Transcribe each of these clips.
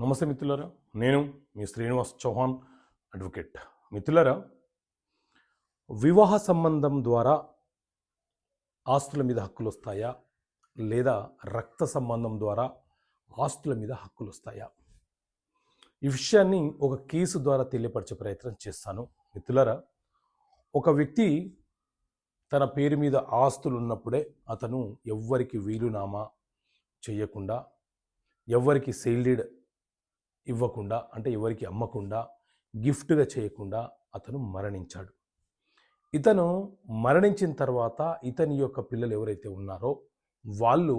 నమస్తే మిత్రులారా, నేను మీ శ్రీనివాస్ చౌహాన్ అడ్వకేట్. మిత్రులారా, వివాహ సంబంధం ద్వారా ఆస్తుల మీద హక్కులు వస్తాయా, లేదా రక్త సంబంధం ద్వారా ఆస్తుల మీద హక్కులు వస్తాయా? ఈ విషయాన్ని ఒక కేసు ద్వారా తెలియపరిచే ప్రయత్నం చేస్తాను. మిత్రులారా, ఒక వ్యక్తి తన పేరు మీద ఆస్తులు ఉన్నప్పుడే అతను ఎవ్వరికి వీలునామా చేయకుండా, ఎవ్వరికి సేల్ డీడ్ ఇవ్వకుండా, అంటే ఎవరికి అమ్మకుండా, గిఫ్ట్గా చేయకుండా అతను మరణించాడు. ఇతను మరణించిన తర్వాత ఇతని యొక్క పిల్లలు ఎవరైతే ఉన్నారో వాళ్ళు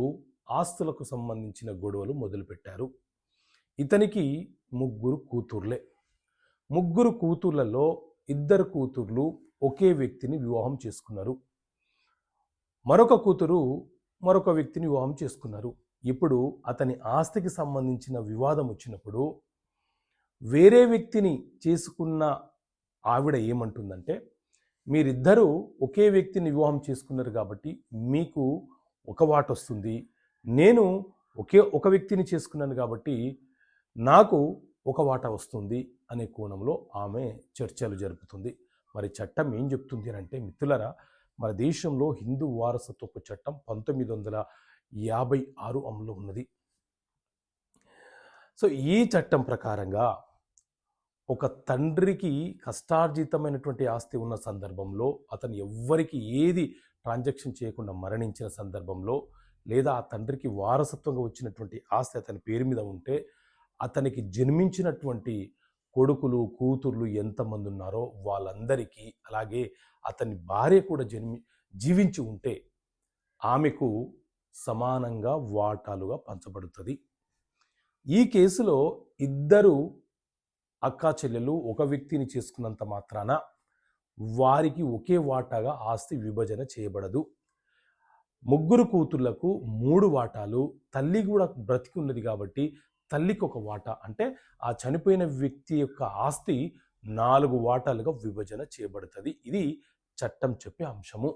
ఆస్తులకు సంబంధించిన గొడవలు మొదలుపెట్టారు. ఇతనికి ముగ్గురు కూతుర్లే. ముగ్గురు కూతుర్లలో ఇద్దరు కూతుర్లు ఒకే వ్యక్తిని వివాహం చేసుకున్నారు. మరొక కూతురు మరొక వ్యక్తిని వివాహం చేసుకున్నారు. ఇప్పుడు అతని ఆస్తికి సంబంధించిన వివాదం వచ్చినప్పుడు వేరే వ్యక్తిని చేసుకున్న ఆవిడ ఏమంటుందంటే, మీరిద్దరూ ఒకే వ్యక్తిని వివాహం చేసుకున్నారు కాబట్టి మీకు ఒక వాట వస్తుంది, నేను ఒక వ్యక్తిని చేసుకున్నాను కాబట్టి నాకు ఒక వాటా వస్తుంది అనే కోణంలో ఆమె చర్చలు జరుపుతుంది. మరి చట్టం ఏం చెప్తుంది అంటే మిత్రులారా, మన దేశంలో హిందూ వారసత్వపు చట్టం 1956 అమలులో ఉన్నది. సో ఈ చట్టం ప్రకారంగా ఒక తండ్రికి కష్టార్జితమైనటువంటి ఆస్తి ఉన్న సందర్భంలో, అతను ఎవ్వరికి ఏది ట్రాన్సాక్షన్ చేయకుండా మరణించిన సందర్భంలో, లేదా ఆ తండ్రికి వారసత్వంగా వచ్చినటువంటి ఆస్తి అతని పేరు మీద ఉంటే, అతనికి జన్మించినటువంటి కొడుకులు కూతుర్లు ఎంతమంది ఉన్నారో వాళ్ళందరికీ, అలాగే అతని భార్య కూడా జీవించి ఉంటే ఆమెకు సమానంగా వాటాలుగా పంచబడుతుంది. ఈ కేసులో ఇద్దరు అక్కా చెల్లెలు ఒక వ్యక్తిని చేసుకున్నంత మాత్రాన వారికి ఒకే వాటాగా ఆస్తి విభజన చేయబడదు. ముగ్గురు కూతుళ్లకు 3 వాటాలు, తల్లి కూడా బ్రతికి ఉన్నది కాబట్టి తల్లికి ఒక వాటా, అంటే ఆ చనిపోయిన వ్యక్తి యొక్క ఆస్తి 4 వాటాలుగా విభజన చేయబడుతుంది. ఇది చట్టం చెప్పే అంశము.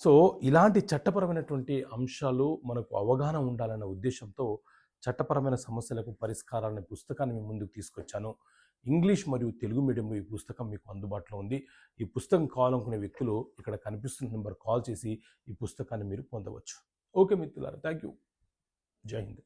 సో ఇలాంటి చట్టపరమైనటువంటి అంశాలు మనకు అవగాహన ఉండాలన్న ఉద్దేశంతో చట్టపరమైన సమస్యలకు పరిష్కారాలనే పుస్తకాన్ని మీ ముందుకు తీసుకొచ్చాను. ఇంగ్లీష్ మరియు తెలుగు మీడియంలో ఈ పుస్తకం మీకు అందుబాటులో ఉంది. ఈ పుస్తకం కావాలనుకునే వ్యక్తులు ఇక్కడ కనిపిస్తున్న నెంబర్ కాల్ చేసి ఈ పుస్తకాన్ని మీరు పొందవచ్చు. ఓకే మిత్రులారా, థ్యాంక్ యూ. జై హింద్.